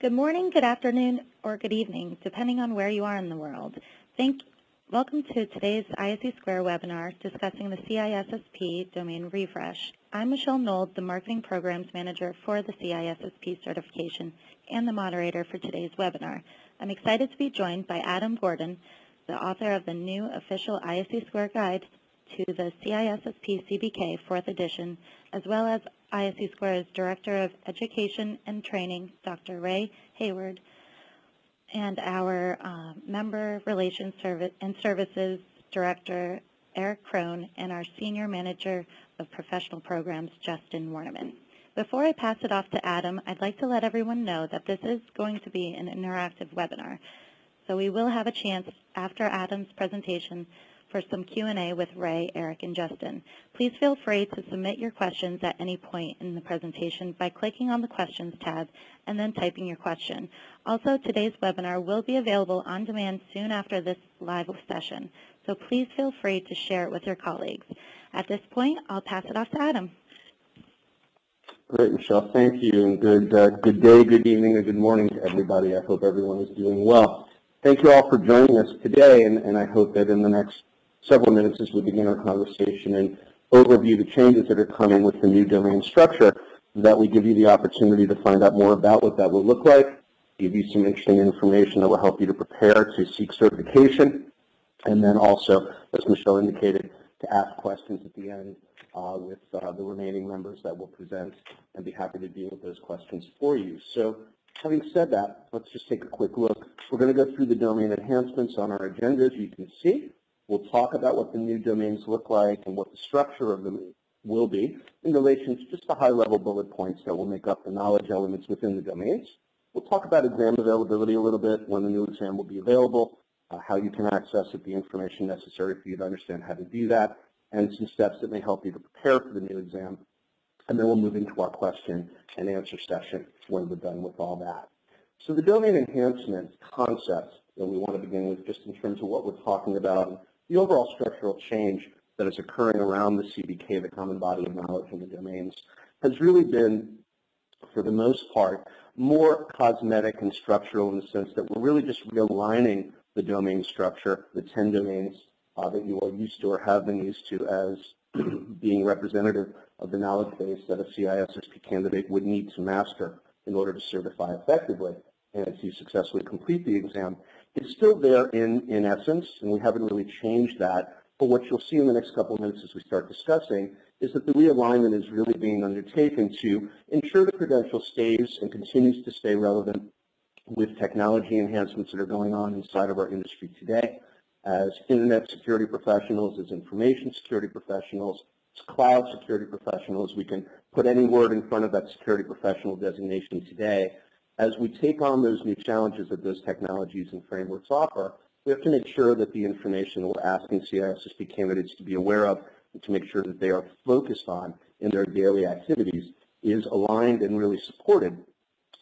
Good morning, good afternoon, or good evening, depending on where you are in the world. Welcome to today's ISE Square webinar discussing the CISSP domain refresh. I'm Michelle Nold, the Marketing Programs Manager for the CISSP certification and the moderator for today's webinar. I'm excited to be joined by Adam Gordon, the author of the new official ISE Square Guide to the CISSP CBK 4th edition, as well as ISE Square's Director of Education and Training, Dr. Ray Hayward, and our Member Relations and Services Director, Eric Crone, and our Senior Manager of Professional Programs, Justin Warneman. Before I pass it off to Adam, I'd like to let everyone know that this is going to be an interactive webinar. So we will have a chance after Adam's presentation for some Q&A with Ray, Eric, and Justin. Please feel free to submit your questions at any point in the presentation by clicking on the Questions tab and then typing your question. Also, today's webinar will be available on demand soon after this live session, so please feel free to share it with your colleagues. At this point, I'll pass it off to Adam. Great, Michelle. Thank you, and good day, good evening, and good morning to everybody. I hope everyone is doing well. Thank you all for joining us today, and I hope that in the next several minutes as we begin our conversation and overview the changes that are coming with the new domain structure, that we give you the opportunity to find out more about what that will look like, give you some interesting information that will help you to prepare to seek certification, and then also, as Michelle indicated, to ask questions at the end with the remaining members that will present, and be happy to deal with those questions for you. So having said that, let's just take a quick look. We're going to go through the domain enhancements on our agenda, as you can see. We'll talk about what the new domains look like and what the structure of them will be in relation to just the high-level bullet points that will make up the knowledge elements within the domains. We'll talk about exam availability a little bit, when the new exam will be available, how you can access it, the information necessary for you to understand how to do that, and some steps that may help you to prepare for the new exam. And then we'll move into our question and answer session when we're done with all that. So the domain enhancement concept that we want to begin with, just in terms of what we're talking about, the overall structural change that is occurring around the CBK, the common body of knowledge in the domains, has really been, for the most part, more cosmetic and structural in the sense that we're really just realigning the domain structure, the 10 domains that you are used to or have been used to as being representative of the knowledge base that a CISSP candidate would need to master in order to certify effectively and to successfully complete the exam. It's still there in essence, and we haven't really changed that. But what you'll see in the next couple of minutes as we start discussing is that the realignment is really being undertaken to ensure the credential stays and continues to stay relevant with technology enhancements that are going on inside of our industry today. As internet security professionals, as information security professionals, as cloud security professionals, we can put any word in front of that security professional designation today. As we take on those new challenges that those technologies and frameworks offer, we have to make sure that the information we're asking CISSP candidates to be aware of and to make sure that they are focused on in their daily activities is aligned and really supported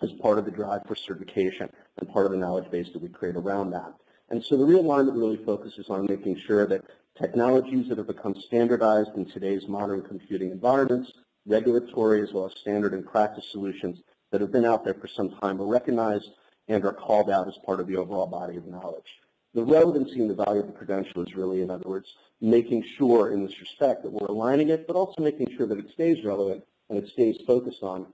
as part of the drive for certification and part of the knowledge base that we create around that. And so the realignment really focuses on making sure that technologies that have become standardized in today's modern computing environments, regulatory as well as standard and practice solutions that have been out there for some time are recognized and are called out as part of the overall body of knowledge. The relevancy and the value of the credential is really, in other words, making sure in this respect that we're aligning it, but also making sure that it stays relevant and it stays focused on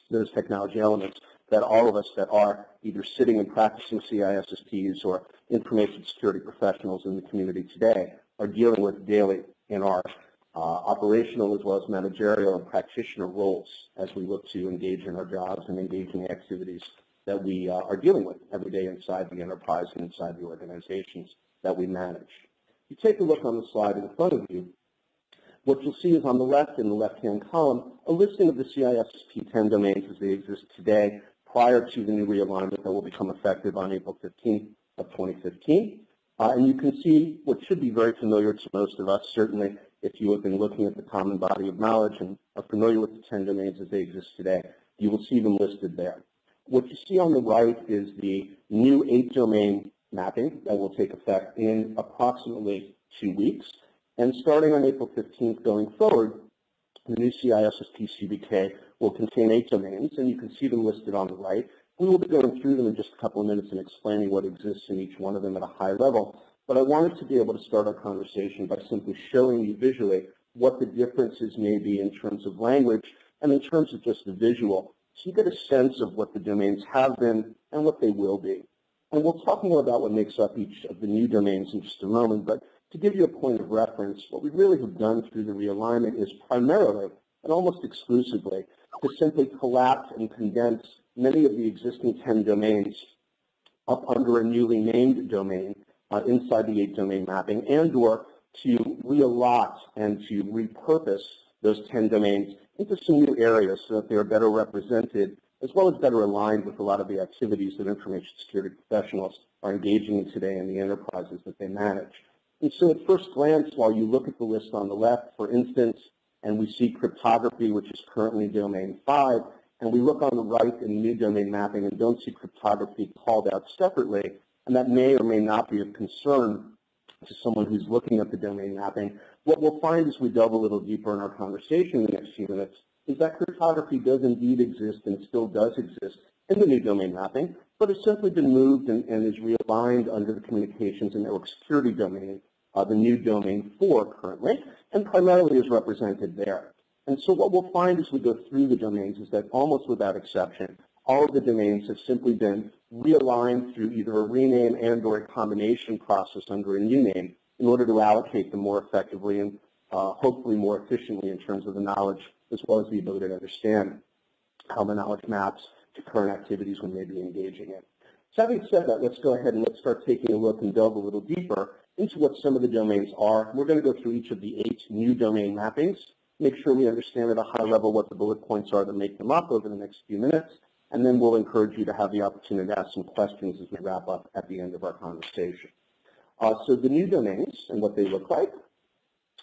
those technology elements that all of us that are either sitting and practicing CISSPs or information security professionals in the community today are dealing with daily in our operational as well as managerial and practitioner roles as we look to engage in our jobs and engage in the activities that we are dealing with every day inside the enterprise and inside the organizations that we manage. If you take a look on the slide in front of you, what you'll see is on the left, in the left-hand column, a listing of the CISSP 10 domains as they exist today prior to the new realignment that will become effective on April 15th of 2015. And you can see what should be very familiar to most of us, certainly if you have been looking at the common body of knowledge and are familiar with the 10 domains as they exist today, you will see them listed there. What you see on the right is the new 8-domain mapping that will take effect in approximately 2 weeks. And starting on April 15th going forward, the new CISSP CBK will contain 8 domains, and you can see them listed on the right. We will be going through them in just a couple of minutes and explaining what exists in each one of them at a high level. But I wanted to be able to start our conversation by simply showing you visually what the differences may be in terms of language and in terms of just the visual, so you get a sense of what the domains have been and what they will be. And we'll talk more about what makes up each of the new domains in just a moment, but to give you a point of reference, what we really have done through the realignment is primarily and almost exclusively to simply collapse and condense many of the existing 10 domains up under a newly named domain inside the 8-domain mapping, and or to reallot and to repurpose those 10 domains into some new areas so that they are better represented as well as better aligned with a lot of the activities that information security professionals are engaging in today in the enterprises that they manage. And so at first glance, while you look at the list on the left, for instance, and we see cryptography, which is currently domain 5, and we look on the right in new domain mapping and don't see cryptography called out separately, and that may or may not be of concern to someone who's looking at the domain mapping, what we'll find as we delve a little deeper in our conversation in the next few minutes is that cryptography does indeed exist and still does exist in the new domain mapping, but it's simply been moved and is realigned under the communications and network security domain, the new domain 4 currently, and primarily is represented there. And so what we'll find as we go through the domains is that almost without exception, all of the domains have simply been realigned through either a rename and or a combination process under a new name in order to allocate them more effectively and hopefully more efficiently in terms of the knowledge as well as the ability to understand how the knowledge maps to current activities we may be engaging in. So having said that, let's go ahead and let's start taking a look and delve a little deeper into what some of the domains are. We're going to go through each of the 8 new domain mappings, make sure we understand at a high level what the bullet points are that make them up over the next few minutes, and then we'll encourage you to have the opportunity to ask some questions as we wrap up at the end of our conversation. So the new domains and what they look like,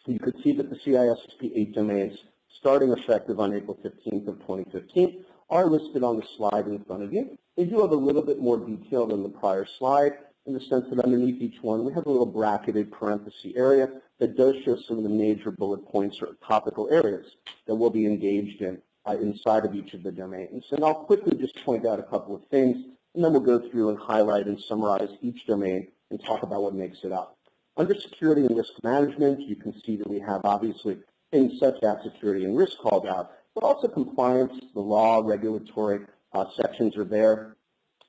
you could see that the CISSP 8 domains starting effective on April 15th of 2015 are listed on the slide in front of you. They do have a little bit more detail than the prior slide in the sense that underneath each one we have a little bracketed parenthesis area that does show some of the major bullet points or topical areas that we'll be engaged in inside of each of the domains. And I'll quickly just point out a couple of things, and then we'll go through and highlight and summarize each domain and talk about what makes it up. Under security and risk management, you can see that we have obviously things such as security and risk called out, but also compliance, the law, regulatory sections are there.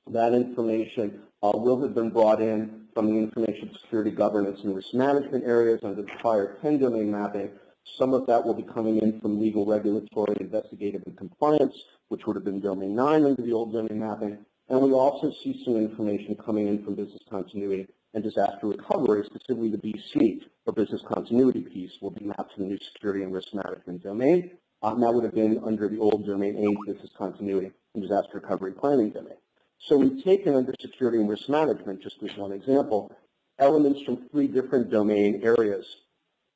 That information will have been brought in from the information security governance and risk management areas under the prior 10 domain mapping. Some of that will be coming in from legal, regulatory, investigative, and compliance, which would have been domain 9 under the old domain mapping. And we also see some information coming in from business continuity and disaster recovery, specifically the BC, or business continuity piece, will be mapped to the new security and risk management domain. And that would have been under the old domain 8, business continuity and disaster recovery planning domain. So we've taken under security and risk management, just as one example, elements from 3 different domain areas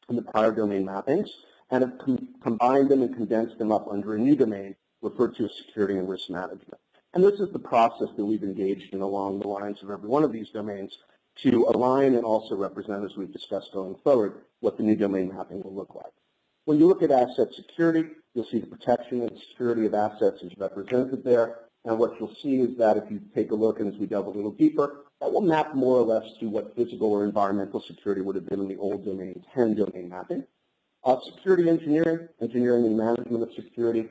in the prior domain mappings and have combined them and condensed them up under a new domain referred to as security and risk management. And this is the process that we've engaged in along the lines of every one of these domains to align and also represent, as we've discussed going forward, what the new domain mapping will look like. When you look at asset security, you'll see the protection and security of assets is represented there. And what you'll see is that if you take a look and as we delve a little deeper, that will map more or less to what physical or environmental security would have been in the old domain 10 domain mapping. Security engineering and management of security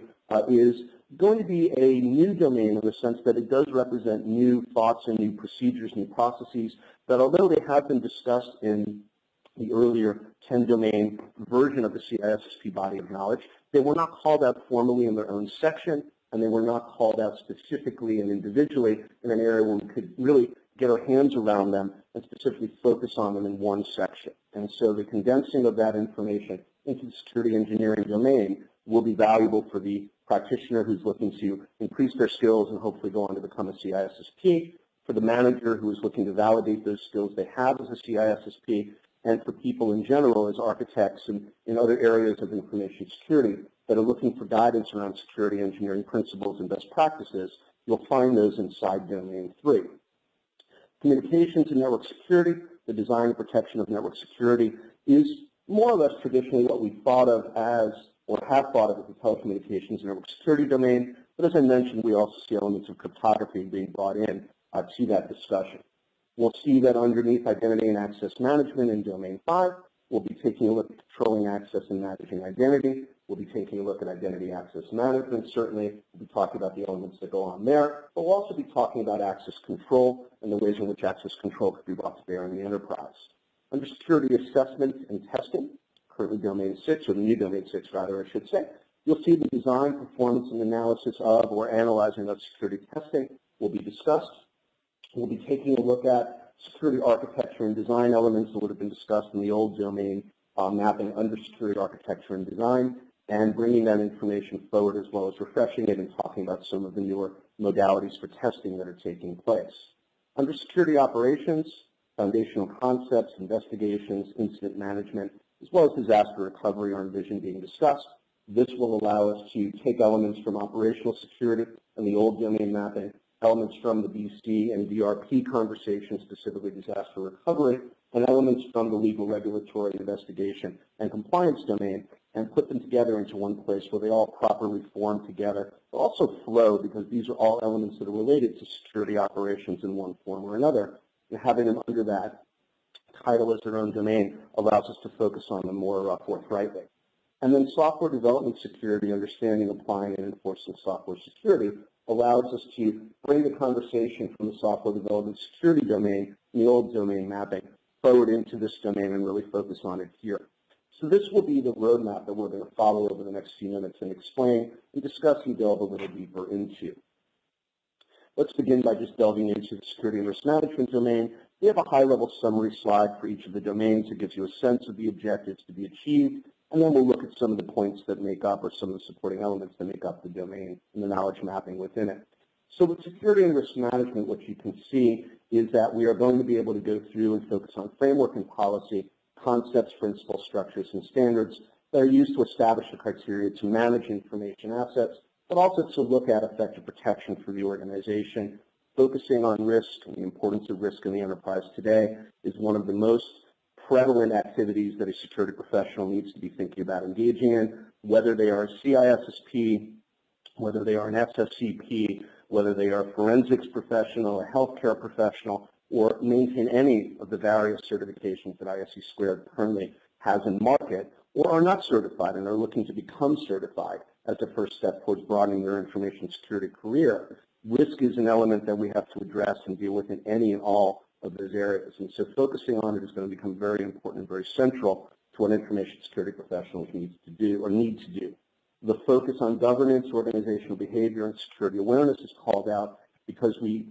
is going to be a new domain in the sense that it does represent new thoughts and new procedures, new processes that although they have been discussed in the earlier 10 domain version of the CISSP body of knowledge, they were not called out formally in their own section, and they were not called out specifically and individually in an area where we could really get our hands around them and specifically focus on them in one section. And so the condensing of that information into the security engineering domain will be valuable for the practitioner who's looking to increase their skills and hopefully go on to become a CISSP, for the manager who is looking to validate those skills they have as a CISSP, and for people in general as architects and in other areas of information security that are looking for guidance around security engineering principles and best practices. You'll find those inside domain 3. Communications and network security, the design and protection of network security, is more or less traditionally what we thought of as, or have thought of as the telecommunications and network security domain, But as I mentioned, we also see elements of cryptography being brought in to that discussion. We'll see that underneath identity and access management in Domain 5, we'll be taking a look at controlling access and managing identity. We'll be taking a look at identity access management. Certainly, we'll be talking about the elements that go on there. But we'll also be talking about access control and the ways in which access control could be brought to bear in the enterprise. Under security assessment and testing, currently Domain 6, or the new Domain 6 rather, I should say, you'll see the design, performance, and analysis of or analyzing of security testing will be discussed. We'll be taking a look at security architecture and design elements that would have been discussed in the old domain mapping under security architecture and design, and bringing that information forward as well as refreshing it and talking about some of the newer modalities for testing that are taking place. Under security operations, foundational concepts, investigations, incident management, as well as disaster recovery are envisioned being discussed. This will allow us to take elements from operational security and the old domain mapping, elements from the BC and DRP conversation, specifically disaster recovery, and elements from the legal, regulatory, investigation, and compliance domain, and put them together into one place where they all properly form together. They'll also flow because these are all elements that are related to security operations in one form or another, and having them under that title as their own domain allows us to focus on them more forthrightly. And then software development security, understanding, applying, and enforcing software security allows us to bring the conversation from the software development security domain, the old domain mapping, forward into this domain and really focus on it here. So this will be the roadmap that we're going to follow over the next few minutes and explain and discuss and delve a little deeper into. Let's begin by just delving into the security and risk management domain. We have a high-level summary slide for each of the domains. It gives you a sense of the objectives to be achieved, and then we'll look at some of the points that make up, or some of the supporting elements that make up the domain and the knowledge mapping within it. So with security and risk management, what you can see is that we are going to be able to go through and focus on framework and policy, concepts, principles, structures, and standards that are used to establish the criteria to manage information assets, but also to look at effective protection for the organization. Focusing on risk and the importance of risk in the enterprise today is one of the most prevalent activities that a security professional needs to be thinking about engaging in, whether they are a CISSP, whether they are an SSCP, whether they are a forensics professional, a healthcare professional, or maintain any of the various certifications that ISC Squared currently has in market, or are not certified and are looking to become certified as a first step towards broadening their information security career. Risk is an element that we have to address and deal with in any and all of those areas. And so focusing on it is going to become very important and very central to what information security professionals need to do. The focus on governance, organizational behavior, and security awareness is called out because we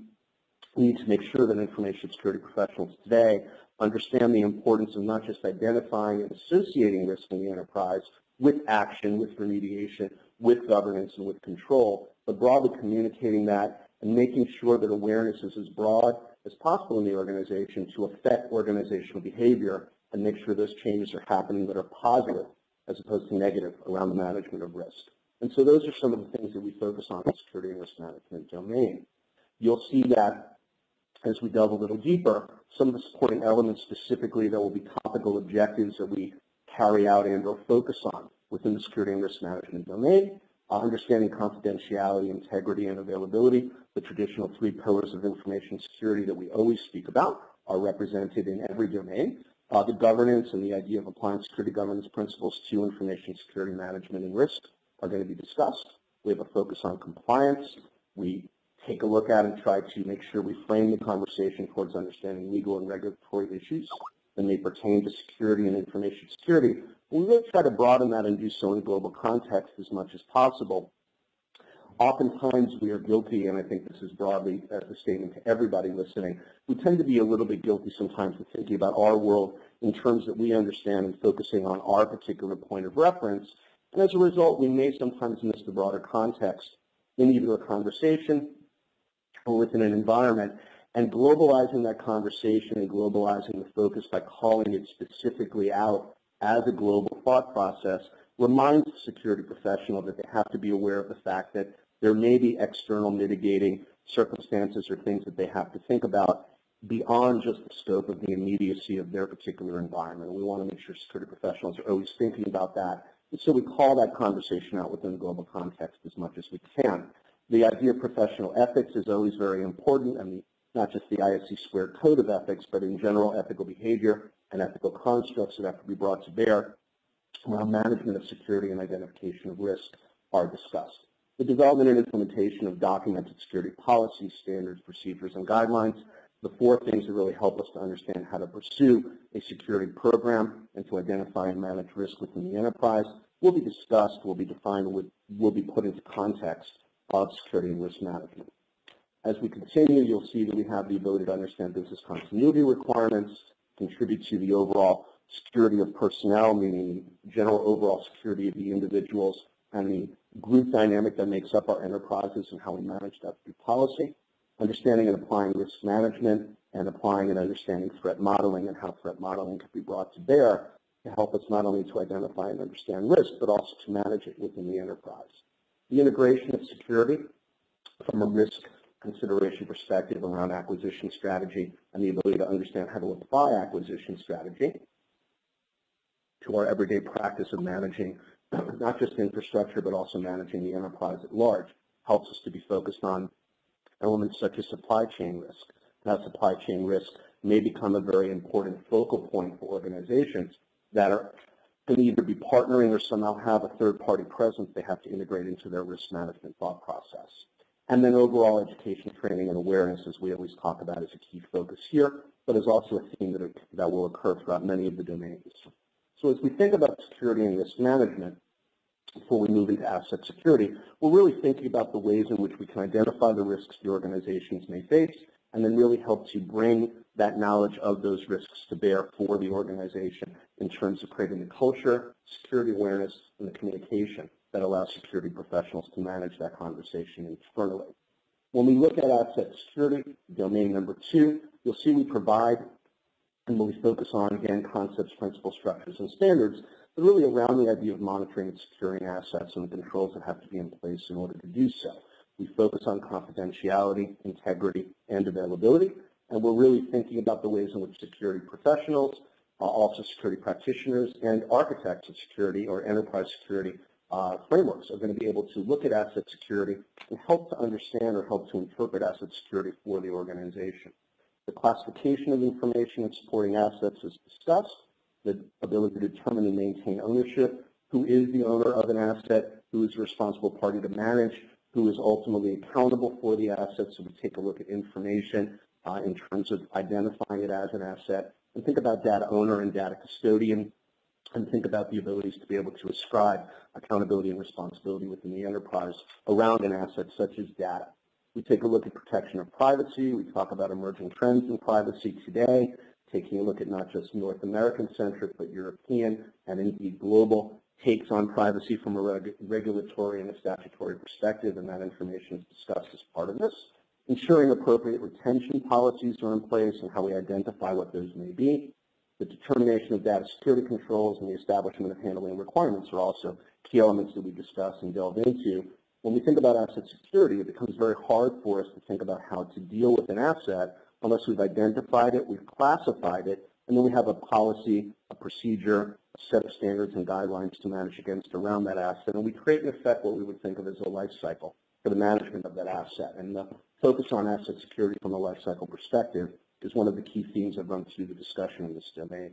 need to make sure that information security professionals today understand the importance of not just identifying and associating risk in the enterprise with action, with remediation, with governance, and with control, but broadly communicating that and making sure that awareness is as broad as possible in the organization to affect organizational behavior and make sure those changes are happening that are positive as opposed to negative around the management of risk. And so those are some of the things that we focus on in the security and risk management domain. You'll see that as we delve a little deeper, some of the supporting elements specifically that will be topical objectives that we carry out and or focus on within the security and risk management domain, understanding confidentiality, integrity, and availability. The traditional three pillars of information security that we always speak about are represented in every domain. The governance and the idea of applying security governance principles to information security management and risk are going to be discussed. We have a focus on compliance. We take a look at and try to make sure we frame the conversation towards understanding legal and regulatory issues that may pertain to security and information security. We really try to broaden that and do so in global context as much as possible. Oftentimes we are guilty, and I think this is broadly as a statement to everybody listening, we tend to be a little bit guilty sometimes of thinking about our world in terms that we understand and focusing on our particular point of reference. And as a result, we may sometimes miss the broader context in either a conversation or within an environment. And globalizing that conversation and globalizing the focus by calling it specifically out as a global thought process reminds the security professional that they have to be aware of the fact that there may be external mitigating circumstances or things that they have to think about beyond just the scope of the immediacy of their particular environment. We want to make sure security professionals are always thinking about that. And so we call that conversation out within the global context as much as we can. The idea of professional ethics is always very important, and not just the ISC Squared Code of Ethics, but in general ethical behavior and ethical constructs that have to be brought to bear around management of security and identification of risk are discussed. The development and implementation of documented security policies, standards, procedures, and guidelines, the four things that really help us to understand how to pursue a security program and to identify and manage risk within the enterprise, will be discussed, will be defined, will be put into context of security and risk management. As we continue, you'll see that we have the ability to understand business continuity requirements, contribute to the overall security of personnel, meaning general overall security of the individuals and the group dynamic that makes up our enterprises and how we manage that through policy, understanding and applying risk management, and applying and understanding threat modeling and how threat modeling can be brought to bear to help us not only to identify and understand risk, but also to manage it within the enterprise. The integration of security from a risk consideration perspective around acquisition strategy and the ability to understand how to apply acquisition strategy to our everyday practice of managing not just infrastructure, but also managing the enterprise at large, helps us to be focused on elements such as supply chain risk. Now, supply chain risk may become a very important focal point for organizations that are can either be partnering or somehow have a third-party presence they have to integrate into their risk management thought process. And then overall education, training, and awareness, as we always talk about, is a key focus here, but is also a theme that will occur throughout many of the domains. So as we think about security and risk management, before we move into asset security, we're really thinking about the ways in which we can identify the risks the organizations may face, and then really help to bring that knowledge of those risks to bear for the organization in terms of creating the culture, security awareness, and the communication that allows security professionals to manage that conversation internally. When we look at asset security, domain number 2, you'll see we provide, and when we focus on, again, concepts, principles, structures, and standards, but really around the idea of monitoring and securing assets and the controls that have to be in place in order to do so. We focus on confidentiality, integrity, and availability, and we're really thinking about the ways in which security professionals, also security practitioners, and architects of security or enterprise security frameworks are going to be able to look at asset security and help to understand or help to interpret asset security for the organization. The classification of information and supporting assets is discussed, the ability to determine and maintain ownership, who is the owner of an asset, who is the responsible party to manage, who is ultimately accountable for the asset. So we take a look at information in terms of identifying it as an asset, and think about data owner and data custodian, and think about the abilities to be able to ascribe accountability and responsibility within the enterprise around an asset such as data. We take a look at protection of privacy. We talk about emerging trends in privacy today, taking a look at not just North American-centric, but European and indeed global takes on privacy from a regulatory and a statutory perspective, and that information is discussed as part of this. Ensuring appropriate retention policies are in place and how we identify what those may be. The determination of data security controls and the establishment of handling requirements are also key elements that we discuss and delve into. When we think about asset security, it becomes very hard for us to think about how to deal with an asset unless we've identified it, we've classified it, and then we have a policy, a procedure, a set of standards and guidelines to manage against around that asset. And we create, in effect, what we would think of as a life cycle for the management of that asset. And the focus on asset security from a life cycle perspective is one of the key themes that run through the discussion in this domain.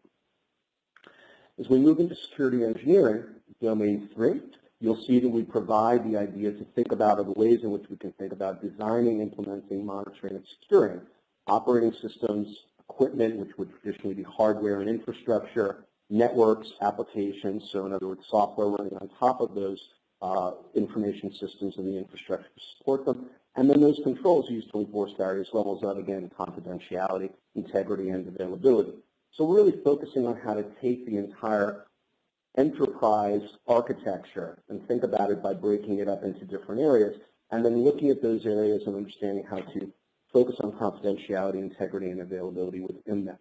As we move into security engineering, domain 3, you'll see that we provide the idea to think about the ways in which we can think about designing, implementing, monitoring, and securing operating systems, equipment, which would traditionally be hardware and infrastructure, networks, applications, so in other words, software running on top of those information systems and the infrastructure to support them, and then those controls used to enforce various levels of, again, confidentiality, integrity, and availability. So we're really focusing on how to take the entire enterprise architecture and think about it by breaking it up into different areas, and then looking at those areas and understanding how to focus on confidentiality, integrity, and availability within them.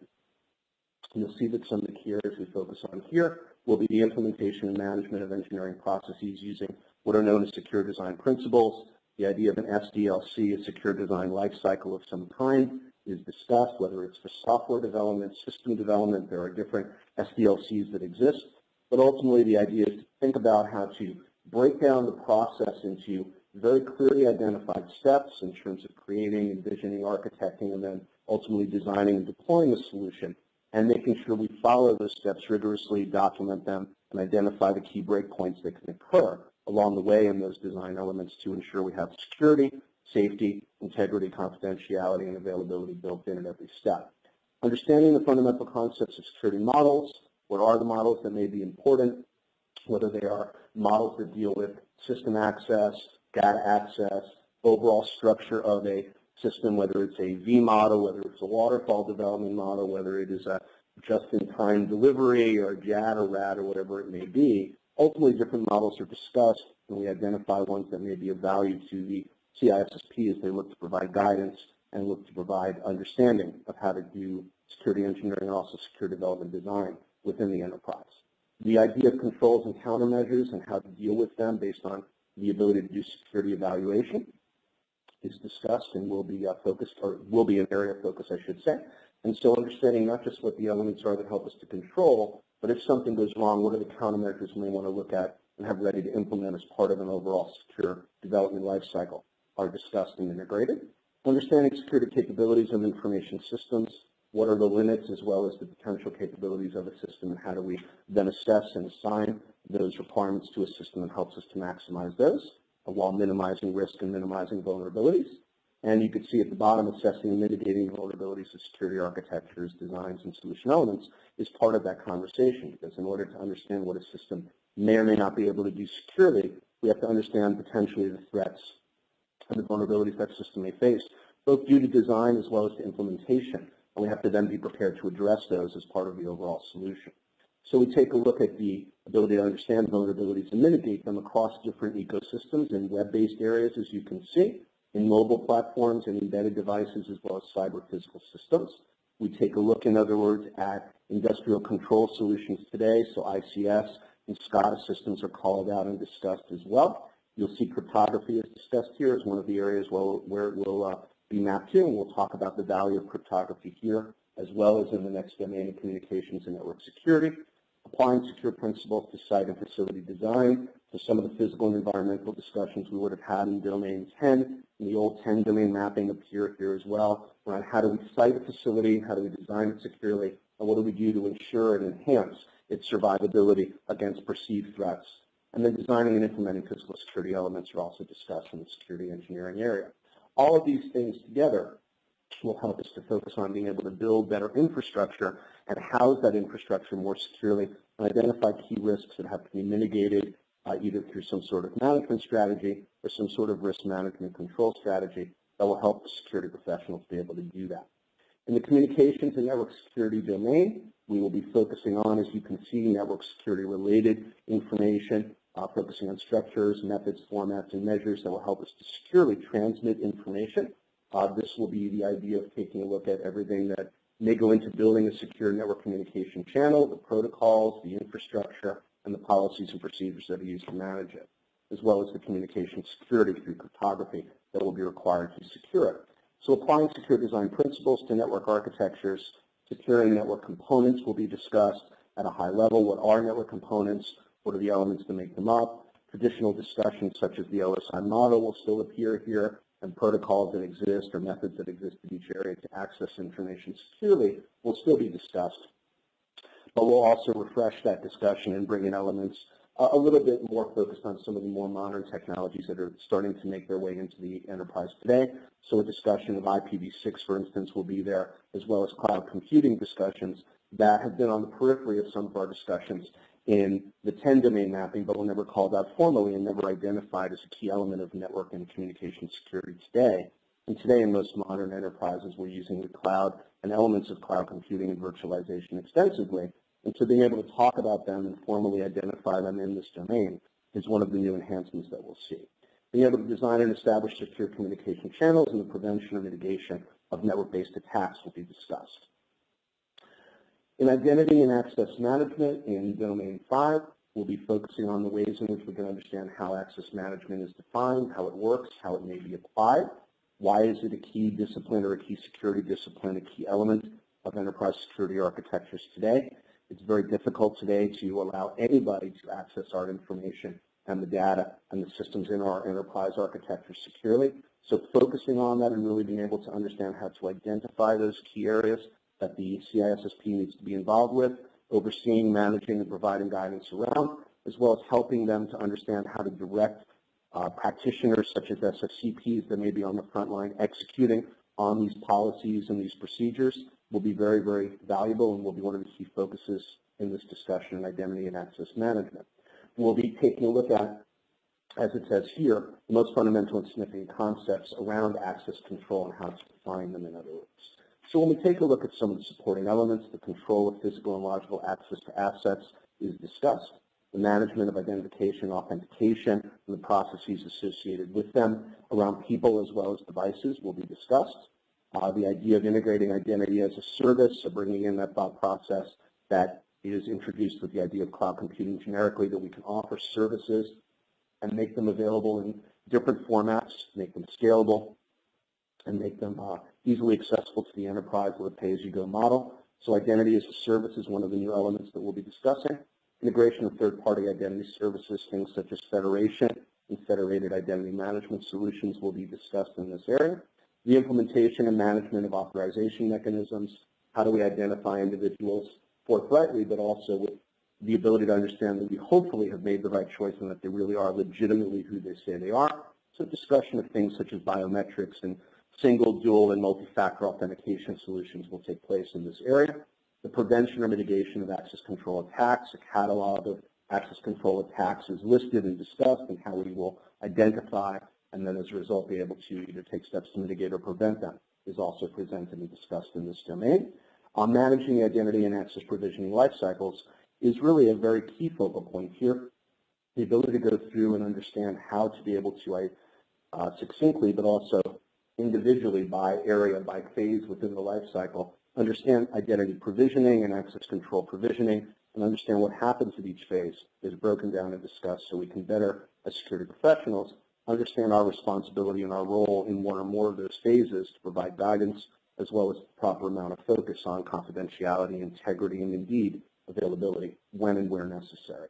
You'll see that some of the key areas we focus on here will be the implementation and management of engineering processes using what are known as secure design principles. The idea of an SDLC, a secure design lifecycle of some kind, is discussed, whether it's for software development, system development. There are different SDLCs that exist. But ultimately, the idea is to think about how to break down the process into very clearly identified steps in terms of creating, envisioning, architecting, and then ultimately designing and deploying a solution, and making sure we follow those steps rigorously, document them, and identify the key breakpoints that can occur along the way in those design elements to ensure we have security, safety, integrity, confidentiality, and availability built in at every step. Understanding the fundamental concepts of security models, what are the models that may be important, whether they are models that deal with system access, data access, overall structure of a system, whether it's a V model, whether it's a waterfall development model, whether it is a just-in-time delivery or JAD or RAD or whatever it may be. Ultimately, different models are discussed, and we identify ones that may be of value to the CISSP as they look to provide guidance and look to provide understanding of how to do security engineering and also secure development design within the enterprise. The idea of controls and countermeasures and how to deal with them based on the ability to do security evaluation is discussed and will be focused, or will be an area of focus, I should say. And so understanding not just what the elements are that help us to control, but if something goes wrong, what are the countermeasures we may want to look at and have ready to implement as part of an overall secure development lifecycle are discussed and integrated. Understanding security capabilities of information systems, what are the limits as well as the potential capabilities of a system, and how do we then assess and assign those requirements to a system that helps us to maximize those while minimizing risk and minimizing vulnerabilities. And you can see at the bottom, assessing and mitigating vulnerabilities of security architectures, designs, and solution elements is part of that conversation, because in order to understand what a system may or may not be able to do securely, we have to understand potentially the threats and the vulnerabilities that system may face, both due to design as well as to implementation. And we have to then be prepared to address those as part of the overall solution. So we take a look at the ability to understand vulnerabilities and mitigate them across different ecosystems in web-based areas, as you can see, in mobile platforms and embedded devices, as well as cyber physical systems. We take a look, in other words, at industrial control solutions today, so ICS and SCADA systems are called out and discussed as well. You'll see cryptography is discussed here as one of the areas where it will be mapped to, and we'll talk about the value of cryptography here, as well as in the next domain of communications and network security. Applying secure principles to site and facility design. So some of the physical and environmental discussions we would have had in domain 10, and the old 10 domain mapping appear here as well, around how do we site a facility, how do we design it securely, and what do we do to ensure and enhance its survivability against perceived threats. And then designing and implementing physical security elements are also discussed in the security engineering area. All of these things together will help us to focus on being able to build better infrastructure and house that infrastructure more securely and identify key risks that have to be mitigated either through some sort of management strategy or some sort of risk management control strategy that will help the security professionals be able to do that. In the communications and network security domain, we will be focusing on, as you can see, network security related information, focusing on structures, methods, formats, and measures that will help us to securely transmit information. This will be the idea of taking a look at everything that may go into building a secure network communication channel, the protocols, the infrastructure, and the policies and procedures that are used to manage it, as well as the communication security through cryptography that will be required to secure it. So applying secure design principles to network architectures, securing network components will be discussed at a high level. What are network components? What are the elements that make them up? Traditional discussions such as the OSI model will still appear here, and protocols that exist or methods that exist in each area to access information securely will still be discussed. But we'll also refresh that discussion and bring in elements a little bit more focused on some of the more modern technologies that are starting to make their way into the enterprise today. So a discussion of IPv6, for instance, will be there, as well as cloud computing discussions that have been on the periphery of some of our discussions in the 10 domain mapping, but were never called out formally and never identified as a key element of network and communication security today. And today in most modern enterprises, we're using the cloud and elements of cloud computing and virtualization extensively. And so being able to talk about them and formally identify them in this domain is one of the new enhancements that we'll see. Being able to design and establish secure communication channels and the prevention or mitigation of network-based attacks will be discussed. In identity and access management in domain 5, we'll be focusing on the ways in which we can understand how access management is defined, how it works, how it may be applied. Why is it a key discipline or a key security discipline, a key element of enterprise security architectures today? It's very difficult today to allow anybody to access our information and the data and the systems in our enterprise architecture securely. So focusing on that and really being able to understand how to identify those key areas that the CISSP needs to be involved with, overseeing, managing, and providing guidance around, as well as helping them to understand how to direct practitioners such as CPs that may be on the front line executing on these policies and these procedures will be very, very valuable and will be one of the key focuses in this discussion in identity and access management. We'll be taking a look at, as it says here, the most fundamental and significant concepts around access control and how to define them, in other words. So when we take a look at some of the supporting elements, the control of physical and logical access to assets is discussed. The management of identification, authentication, and the processes associated with them around people as well as devices will be discussed. The idea of integrating identity as a service, so bringing in that thought process that is introduced with the idea of cloud computing generically, that we can offer services and make them available in different formats, make them scalable, and make them easily accessible to the enterprise with a pay-as-you-go model. So identity as a service is one of the new elements that we'll be discussing. Integration of third-party identity services, things such as federation and federated identity management solutions will be discussed in this area. The implementation and management of authorization mechanisms. How do we identify individuals forthrightly, but also with the ability to understand that we hopefully have made the right choice and that they really are legitimately who they say they are. So discussion of things such as biometrics and single, dual, and multi-factor authentication solutions will take place in this area. The prevention or mitigation of access control attacks, a catalog of access control attacks is listed and discussed, and how we will identify and then as a result be able to either take steps to mitigate or prevent them is also presented and discussed in this domain. Managing the identity and access provisioning life cycles is really a very key focal point here. The ability to go through and understand how to be able to succinctly, but also individually by area, by phase within the life cycle, understand identity provisioning and access control provisioning, and understand what happens at each phase is broken down and discussed so we can better, as security professionals, understand our responsibility and our role in one or more of those phases to provide guidance, as well as the proper amount of focus on confidentiality, integrity, and indeed availability when and where necessary.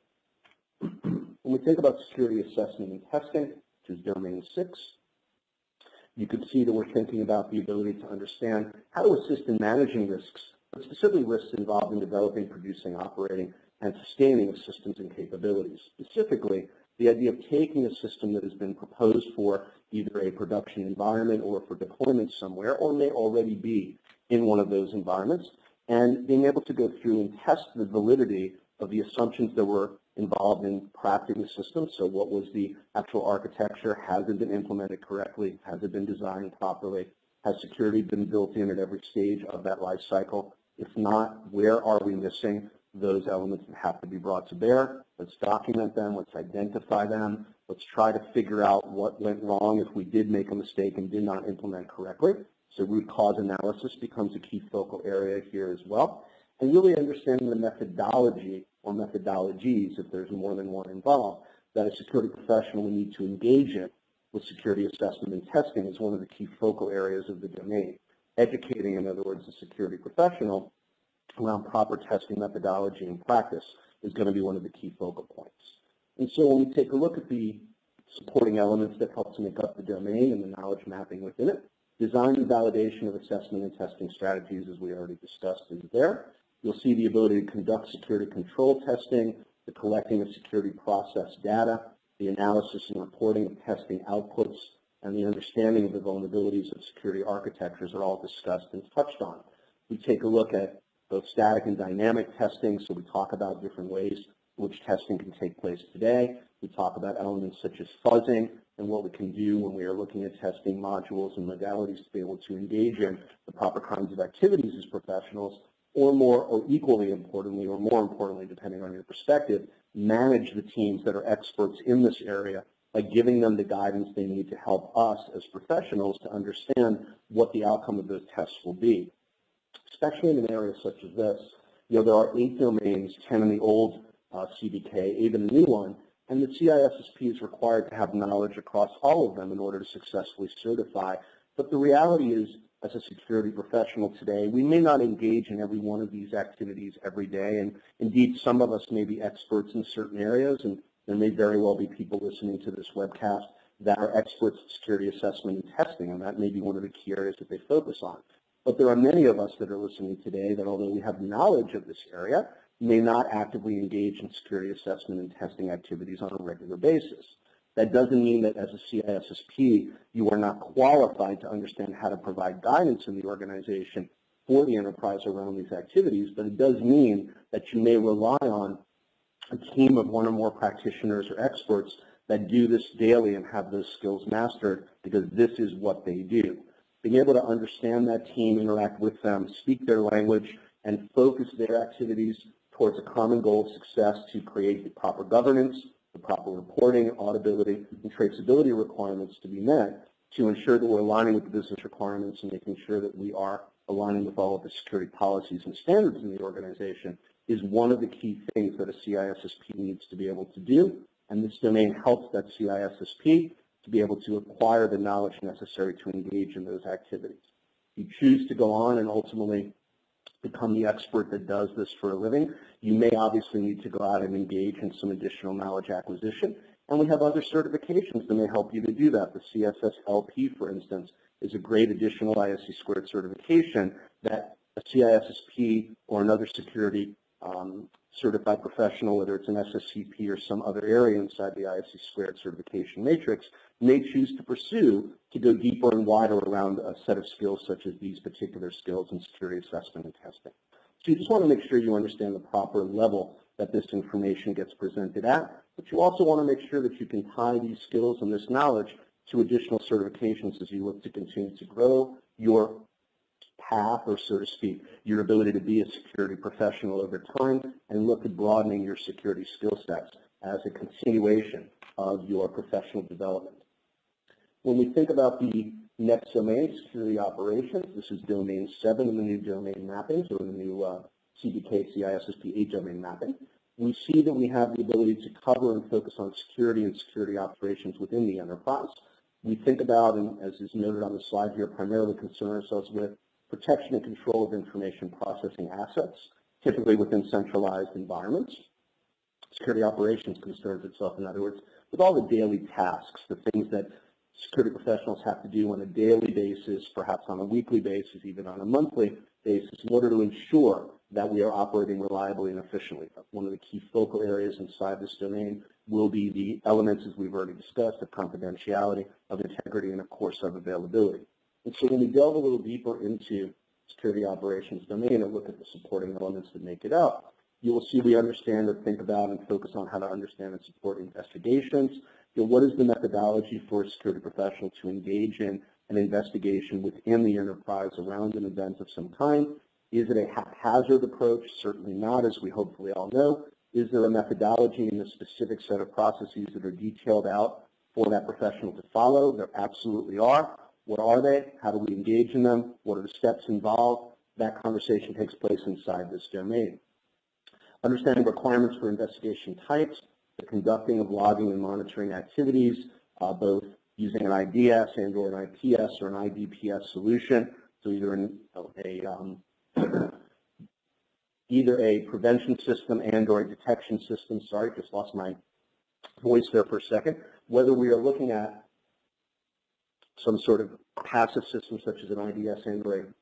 When we think about security assessment and testing, which is domain 6, you can see that we're thinking about the ability to understand how to assist in managing risks, but specifically risks involved in developing, producing, operating, and sustaining of systems and capabilities. Specifically, the idea of taking a system that has been proposed for either a production environment or for deployment somewhere, or may already be in one of those environments, and being able to go through and test the validity of the assumptions that were involved in crafting the system. So what was the actual architecture? Has it been implemented correctly? Has it been designed properly? Has security been built in at every stage of that life cycle? If not, where are we missing those elements that have to be brought to bear? Let's document them. Let's identify them. Let's try to figure out what went wrong if we did make a mistake and did not implement correctly. So root cause analysis becomes a key focal area here as well. And really understanding the methodology or methodologies, if there's more than one involved, that a security professional will need to engage in with security assessment and testing is one of the key focal areas of the domain. Educating, in other words, the security professional around proper testing methodology and practice is going to be one of the key focal points. And so when we take a look at the supporting elements that help to make up the domain and the knowledge mapping within it, design and validation of assessment and testing strategies, as we already discussed, is there. You'll see the ability to conduct security control testing, the collecting of security process data, the analysis and reporting of testing outputs, and the understanding of the vulnerabilities of security architectures are all discussed and touched on. We take a look at both static and dynamic testing, so we talk about different ways in which testing can take place today. We talk about elements such as fuzzing and what we can do when we are looking at testing modules and modalities to be able to engage in the proper kinds of activities as professionals, or more, or equally importantly, or more importantly, depending on your perspective, manage the teams that are experts in this area by giving them the guidance they need to help us as professionals to understand what the outcome of those tests will be. Especially in an area such as this, there are 8 domains, 10 in the old CBK, 8 in the new one, and the CISSP is required to have knowledge across all of them in order to successfully certify. But the reality is, as a security professional today, we may not engage in every one of these activities every day, and indeed some of us may be experts in certain areas, and There may very well be people listening to this webcast that are experts in security assessment and testing, and that may be one of the key areas that they focus on. But there are many of us that are listening today that, although we have knowledge of this area, may not actively engage in security assessment and testing activities on a regular basis. That doesn't mean that as a CISSP, you are not qualified to understand how to provide guidance in the organization for the enterprise around these activities, but it does mean that you may rely on a team of one or more practitioners or experts that do this daily and have those skills mastered, because this is what they do. Being able to understand that team, interact with them, speak their language, and focus their activities towards a common goal of success to create the proper governance, the proper reporting, auditability, and traceability requirements to be met to ensure that we're aligning with the business requirements and making sure that we are aligning with all of the security policies and standards in the organization is one of the key things that a CISSP needs to be able to do, and this domain helps that CISSP to be able to acquire the knowledge necessary to engage in those activities. If you choose to go on and ultimately become the expert that does this for a living, you may obviously need to go out and engage in some additional knowledge acquisition, and we have other certifications that may help you to do that. The CSSLP, for instance, is a great additional ISC² certification that a CISSP or another security certified professional, whether it's an SSCP or some other area inside the ISC² certification matrix, may choose to pursue to go deeper and wider around a set of skills such as these particular skills in security assessment and testing. So you just want to make sure you understand the proper level that this information gets presented at, but you also want to make sure that you can tie these skills and this knowledge to additional certifications as you look to continue to grow your path, or so to speak, your ability to be a security professional over time, and look at broadening your security skill sets as a continuation of your professional development. When we think about the next domain, security operations, this is domain 7 in the new domain mappings, or in the new CBK CISSP 8 domain mapping. We see that we have the ability to cover and focus on security and security operations within the enterprise. We think about, and as is noted on the slide here, primarily concern ourselves with protection and control of information processing assets, typically within centralized environments. Security operations concerns itself, in other words, with all the daily tasks, the things that security professionals have to do on a daily basis, perhaps on a weekly basis, even on a monthly basis, in order to ensure that we are operating reliably and efficiently. One of the key focal areas inside this domain will be the elements, as we've already discussed, of confidentiality, of integrity, and of course of availability. And so when we delve a little deeper into security operations domain and look at the supporting elements that make it up, you will see we understand or think about and focus on how to understand and support investigations. What is the methodology for a security professional to engage in an investigation within the enterprise around an event of some kind? Is it a haphazard approach? Certainly not, as we hopefully all know. Is there a methodology in the specific set of processes that are detailed out for that professional to follow? There absolutely are. What are they? How do we engage in them? What are the steps involved? That conversation takes place inside this domain. Understanding requirements for investigation types, the conducting of logging and monitoring activities, both using an IDS and or an IPS or an IDPS solution. So either a prevention system and or a detection system. Sorry, just lost my voice there for a second. Whether we are looking at some sort of passive system such as an IDS and or an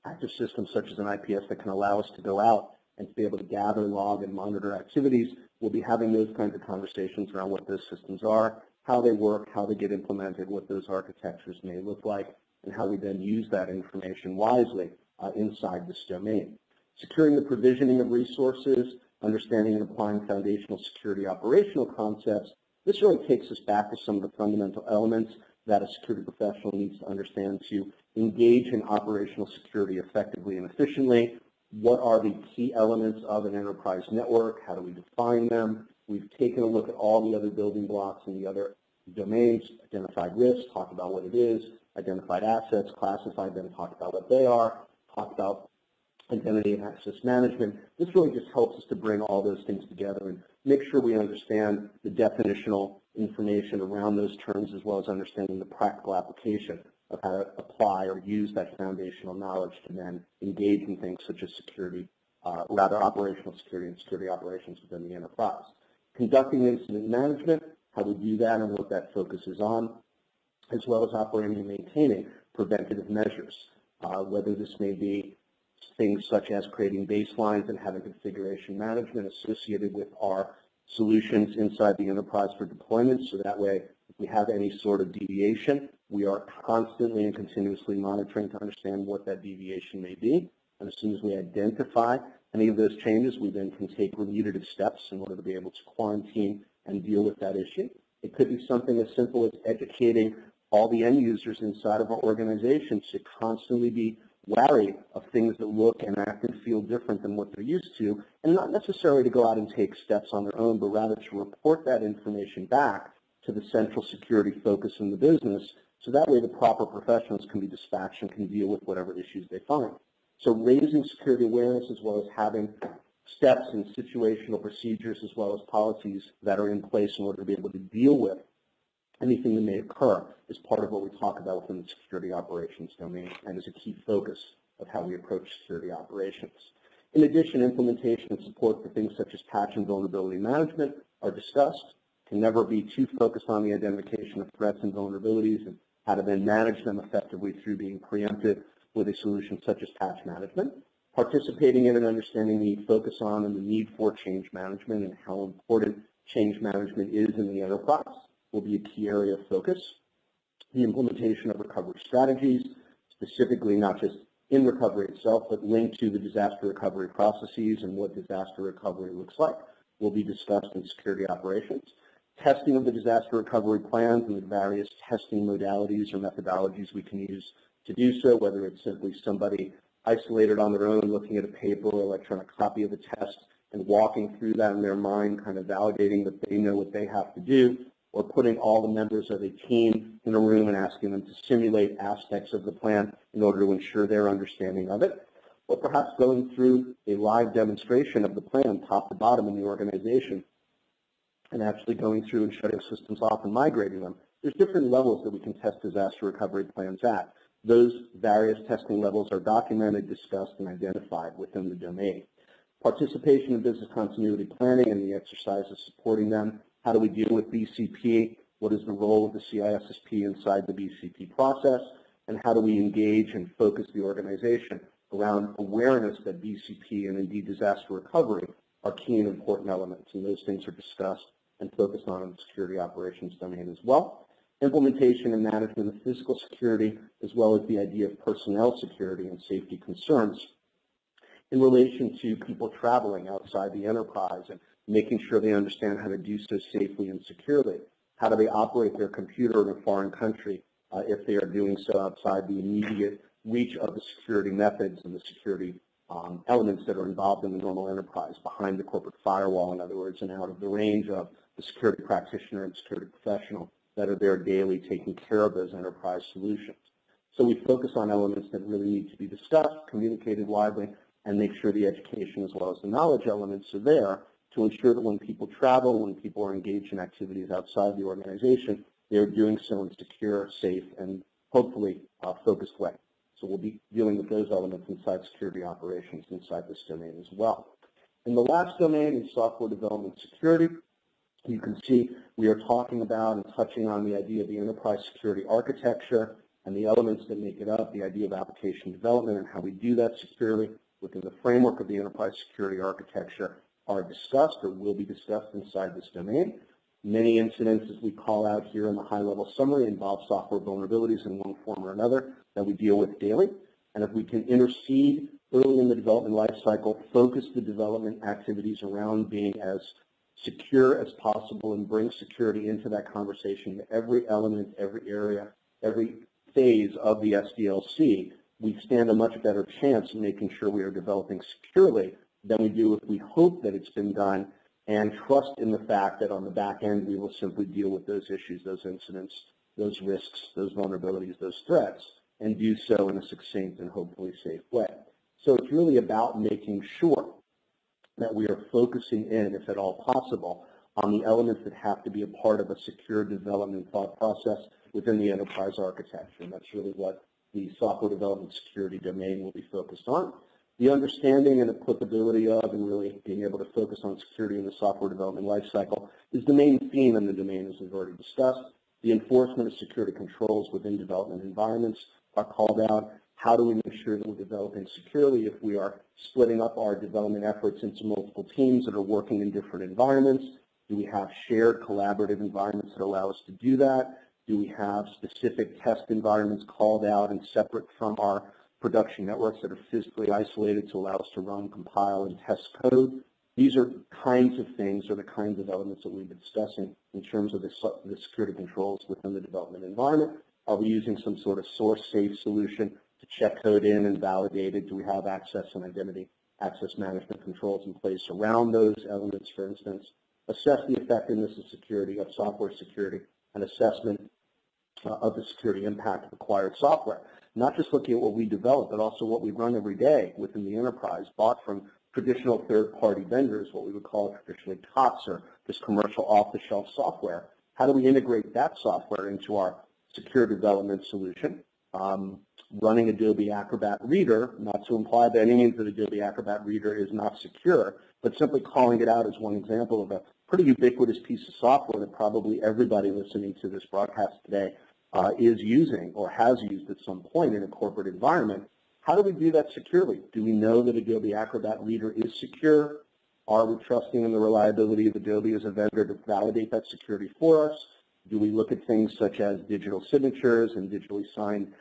active system such as an IPS that can allow us to go out and to be able to gather, log, and monitor activities, we'll be having those kinds of conversations around what those systems are, how they work, how they get implemented, what those architectures may look like, and how we then use that information wisely inside this domain. Securing the provisioning of resources, understanding and applying foundational security operational concepts. This really takes us back to some of the fundamental elements that a security professional needs to understand to engage in operational security effectively and efficiently. What are the key elements of an enterprise network? How do we define them? We've taken a look at all the other building blocks and the other domains, identified risks, talked about what it is, identified assets, classified them, talked about what they are, talked about identity and access management. This really just helps us to bring all those things together and make sure we understand the definitional information around those terms, as well as understanding the practical application of how to apply or use that foundational knowledge to then engage in things such as security, rather operational security and security operations within the enterprise. conducting incident management, how we do that and what that focuses on, as well as operating and maintaining preventative measures, whether this may be things such as creating baselines and having configuration management associated with our solutions inside the enterprise for deployment, so that way if we have any sort of deviation, we are constantly and continuously monitoring to understand what that deviation may be. And as soon as we identify any of those changes, we then can take remediative steps in order to be able to quarantine and deal with that issue. It could be something as simple as educating all the end users inside of our organization to constantly be wary of things that look and act and feel different than what they're used to, and not necessarily to go out and take steps on their own, but rather to report that information back to the central security focus in the business, so that way the proper professionals can be dispatched and can deal with whatever issues they find. So raising security awareness as well as having steps and situational procedures as well as policies that are in place in order to be able to deal with anything that may occur is part of what we talk about within the security operations domain and is a key focus of how we approach security operations. In addition, implementation and support for things such as patch and vulnerability management are discussed. Can never be too focused on the identification of threats and vulnerabilities and how to then manage them effectively through being preemptive with a solution such as patch management. Participating in and understanding the focus on and the need for change management and how important change management is in the enterprise will be a key area of focus. The implementation of recovery strategies, specifically not just in recovery itself, but linked to the disaster recovery processes and what disaster recovery looks like, will be discussed in security operations. Testing of the disaster recovery plans and the various testing modalities or methodologies we can use to do so, whether it's simply somebody isolated on their own looking at a paper or electronic copy of the test and walking through that in their mind, kind of validating that they know what they have to do, or putting all the members of a team in a room and asking them to simulate aspects of the plan in order to ensure their understanding of it, or perhaps going through a live demonstration of the plan top to bottom in the organization and actually going through and shutting systems off and migrating them. There's different levels that we can test disaster recovery plans at. Those various testing levels are documented, discussed, and identified within the domain. Participation in business continuity planning and the exercises supporting them. How do we deal with BCP? What is the role of the CISSP inside the BCP process? And how do we engage and focus the organization around awareness that BCP and indeed disaster recovery are key and important elements? And those things are discussed and focused on in the security operations domain as well. Implementation and management of physical security, as well as the idea of personnel security and safety concerns in relation to people traveling outside the enterprise and making sure they understand how to do so safely and securely. How do they operate their computer in a foreign country if they are doing so outside the immediate reach of the security methods and the security elements that are involved in the normal enterprise, behind the corporate firewall, in other words, and out of the range of the security practitioner and security professional that are there daily taking care of those enterprise solutions. So we focus on elements that really need to be discussed, communicated widely, and make sure the education as well as the knowledge elements are there to ensure that when people travel, when people are engaged in activities outside the organization, they are doing so in a secure, safe, and hopefully focused way. So we'll be dealing with those elements inside security operations inside this domain as well. In the last domain is software development security. You can see we are talking about and touching on the idea of the enterprise security architecture and the elements that make it up, the idea of application development and how we do that securely within the framework of the enterprise security architecture are discussed or will be discussed inside this domain. Many incidents, as we call out here in the high-level summary, involve software vulnerabilities in one form or another that we deal with daily. And if we can intercede early in the development lifecycle, focus the development activities around being as secure as possible and bring security into that conversation, every element, every area, every phase of the SDLC, we stand a much better chance in making sure we are developing securely than we do if we hope that it's been done and trust in the fact that on the back end we will simply deal with those issues, those incidents, those risks, those vulnerabilities, those threats, and do so in a succinct and hopefully safe way. So it's really about making sure that we are focusing in, if at all possible, on the elements that have to be a part of a secure development thought process within the enterprise architecture. And that's really what the software development security domain will be focused on. The understanding and applicability of and really being able to focus on security in the software development lifecycle is the main theme in the domain, as we've already discussed. The enforcement of security controls within development environments are called out. How do we make sure that we're developing securely if we are splitting up our development efforts into multiple teams that are working in different environments? Do we have shared collaborative environments that allow us to do that? Do we have specific test environments called out and separate from our production networks that are physically isolated to allow us to run, compile, and test code? These are kinds of things, or the kinds of elements that we've been discussing in terms of the security controls within the development environment. Are we using some sort of source-safe solution to check code in and validate it? Do we have access and identity access management controls in place around those elements, for instance? Assess the effectiveness of security, of software security, and assessment of the security impact of acquired software. Not just looking at what we develop, but also what we run every day within the enterprise, bought from traditional third-party vendors, what we would call traditionally COTS, or just commercial off-the-shelf software. How do we integrate that software into our secure development solution? Running Adobe Acrobat Reader, not to imply by any means that Adobe Acrobat Reader is not secure, but simply calling it out as one example of a pretty ubiquitous piece of software that probably everybody listening to this broadcast today is using or has used at some point in a corporate environment. How do we do that securely? Do we know that Adobe Acrobat Reader is secure? Are we trusting in the reliability of Adobe as a vendor to validate that security for us? Do we look at things such as digital signatures and digitally signed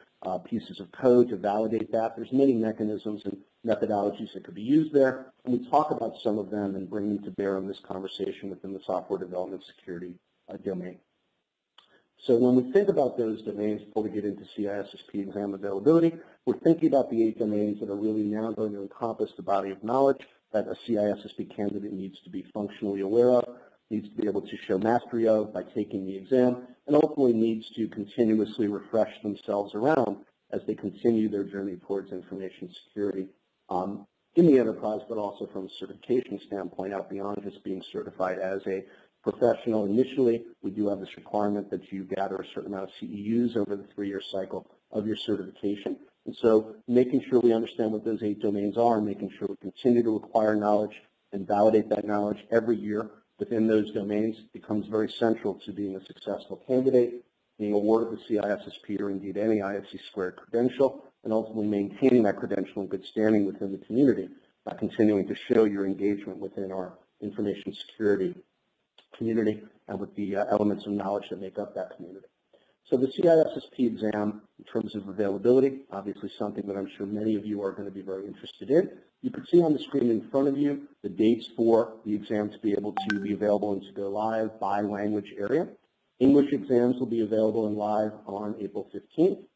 pieces of code to validate that? There's many mechanisms and methodologies that could be used there, and we talk about some of them and bring them to bear on this conversation within the software development security domain. So when we think about those domains before we get into CISSP exam availability, we're thinking about the 8 domains that are really now going to encompass the body of knowledge that a CISSP candidate needs to be functionally aware of, needs to be able to show mastery of by taking the exam, and ultimately needs to continuously refresh themselves around as they continue their journey towards information security in the enterprise, but also from a certification standpoint out beyond just being certified as a professional. Initially, we do have this requirement that you gather a certain amount of CEUs over the 3-year cycle of your certification. And so making sure we understand what those 8 domains are, and making sure we continue to acquire knowledge and validate that knowledge every year within those domains becomes very central to being a successful candidate, being awarded the CISSP or indeed any ISC squared credential, and ultimately maintaining that credential in good standing within the community by continuing to show your engagement within our information security community and with the elements of knowledge that make up that community. So the CISSP exam, in terms of availability, obviously something that I'm sure many of you are going to be very interested in. You can see on the screen in front of you the dates for the exam to be able to be available and to go live by language area. English exams will be available and live on April 15th.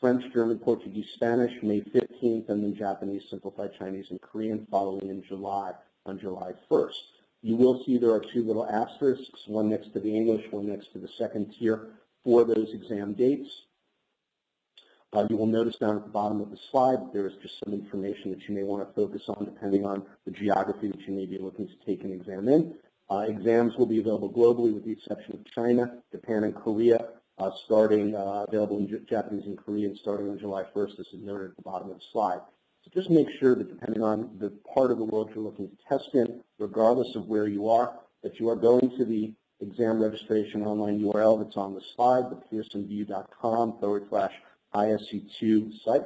French, German, Portuguese, Spanish, May 15th, and then Japanese, Simplified Chinese, and Korean following in July, on July 1st. You will see there are 2 little asterisks, one next to the English, one next to the second tier for those exam dates. You will notice down at the bottom of the slide that there is just some information that you may want to focus on depending on the geography that you may be looking to take an exam in. Exams will be available globally with the exception of China, Japan, and Korea, starting available in Japanese and Korean starting on July 1st, as is noted at the bottom of the slide. So just make sure that depending on the part of the world you're looking to test in, regardless of where you are, that you are going to the exam registration online URL that's on the slide, the pearsonview.com/ISC2 site.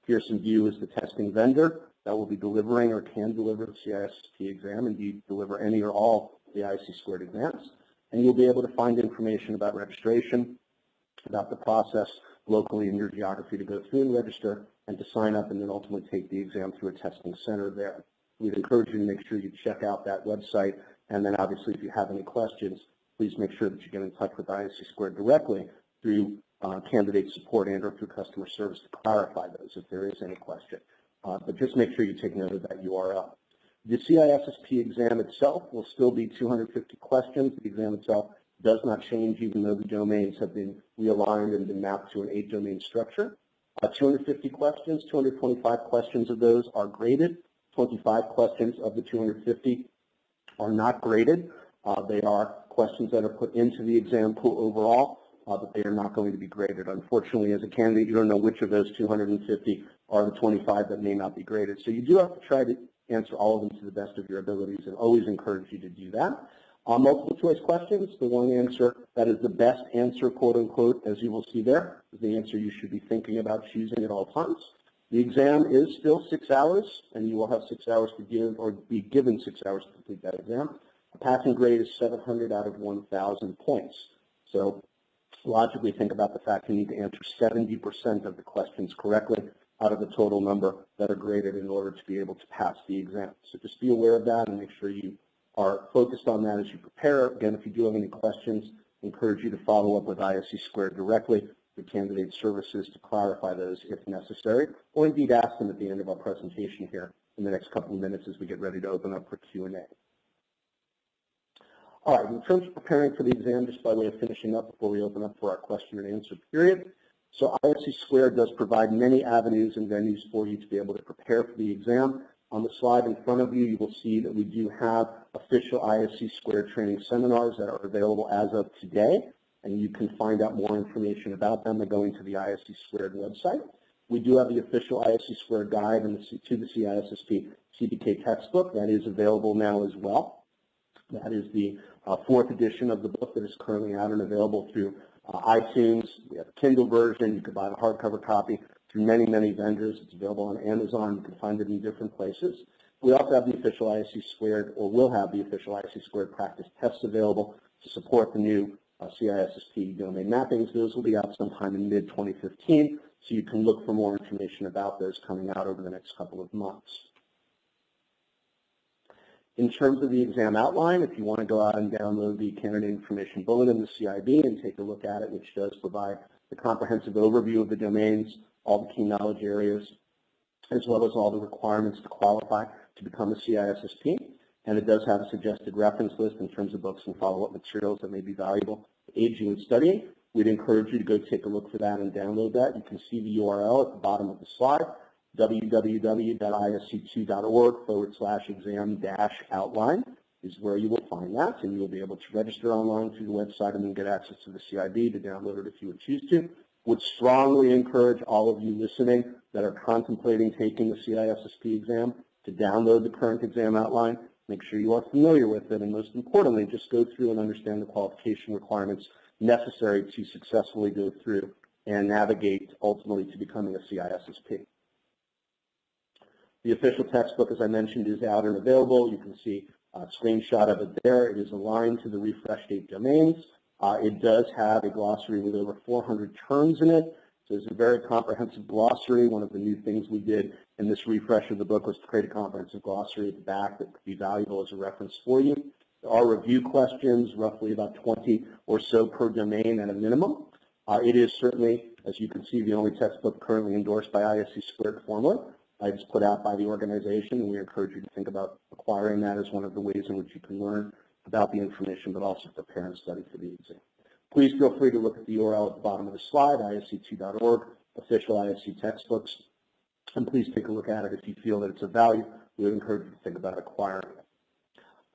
Pearson VUE is the testing vendor that will be delivering or can deliver the CISSP exam, indeed deliver any or all the ISC squared exams. And you'll be able to find information about registration, about the process locally in your geography to go through and register and to sign up and then ultimately take the exam through a testing center there. We'd encourage you to make sure you check out that website, and then obviously if you have any questions, please make sure that you get in touch with ISC squared directly through candidate support and or through customer service to clarify those if there is any question. But just make sure you take note of that URL. The CISSP exam itself will still be 250 questions. The exam itself does not change even though the domains have been realigned and been mapped to an 8-domain structure. 250 questions, 225 questions of those are graded. 25 questions of the 250 are not graded. They are questions that are put into the exam pool overall but they are not going to be graded. Unfortunately, as a candidate, you don't know which of those 250 are the 25 that may not be graded. So you do have to try to answer all of them to the best of your abilities, and always encourage you to do that. Multiple choice questions, the one answer that is the best answer, quote unquote, as you will see there, is the answer you should be thinking about choosing at all times. The exam is still 6 hours, and you will have 6 hours to give, or be given 6 hours to complete that exam. A passing grade is 700 out of 1,000 points. So logically think about the fact you need to answer 70% of the questions correctly out of the total number that are graded in order to be able to pass the exam. So just be aware of that and make sure you are focused on that as you prepare. Again, if you do have any questions, I encourage you to follow up with ISC Squared directly, the candidate services, to clarify those if necessary, or indeed ask them at the end of our presentation here in the next couple of minutes as we get ready to open up for Q&A. All right, in terms of preparing for the exam, just by way of finishing up before we open up for our question and answer period, so ISC Squared does provide many avenues and venues for you to be able to prepare for the exam. On the slide in front of you, you will see that we do have official ISC Squared training seminars that are available as of today, and you can find out more information about them by going to the ISC Squared website. We do have the official ISC Squared guide to the CISSP CBK textbook that is available now as well. That is the 4th edition of the book that is currently out and available through iTunes. We have a Kindle version. You can buy the hardcover copy through many, many vendors. It's available on Amazon. You can find it in different places. We also have the official ISC Squared, or will have the official ISC Squared practice tests available to support the new CISSP domain mappings. Those will be out sometime in mid-2015, so you can look for more information about those coming out over the next couple of months. In terms of the exam outline, if you want to go out and download the Candidate Information Bulletin, the CIB, and take a look at it, which does provide the comprehensive overview of the domains, all the key knowledge areas, as well as all the requirements to qualify to become a CISSP. And it does have a suggested reference list in terms of books and follow-up materials that may be valuable to aid you in studying. We'd encourage you to go take a look for that and download that. You can see the URL at the bottom of the slide, www.isc2.org/exam-outline is where you will find that, and you'll be able to register online through the website and then get access to the CIB to download it if you would choose to. Would strongly encourage all of you listening that are contemplating taking the CISSP exam to download the current exam outline. Make sure you are familiar with it, and most importantly, just go through and understand the qualification requirements necessary to successfully go through and navigate ultimately to becoming a CISSP. The official textbook, as I mentioned, is out and available. You can see a screenshot of it there. It is aligned to the refresh date domains. It does have a glossary with over 400 terms in it. So it's a very comprehensive glossary. One of the new things we did in this refresh of the book was to create a comprehensive glossary at the back that could be valuable as a reference for you. There are review questions, roughly about 20 or so per domain at a minimum. It is certainly, as you can see, the only textbook currently endorsed by ISC Squared formally. It's put out by the organization, and we encourage you to think about acquiring that as one of the ways in which you can learn about the information, but also prepare and study for the exam. Please feel free to look at the URL at the bottom of the slide, isc2.org, official ISC textbooks, and please take a look at it if you feel that it's of value. We would encourage you to think about acquiring it.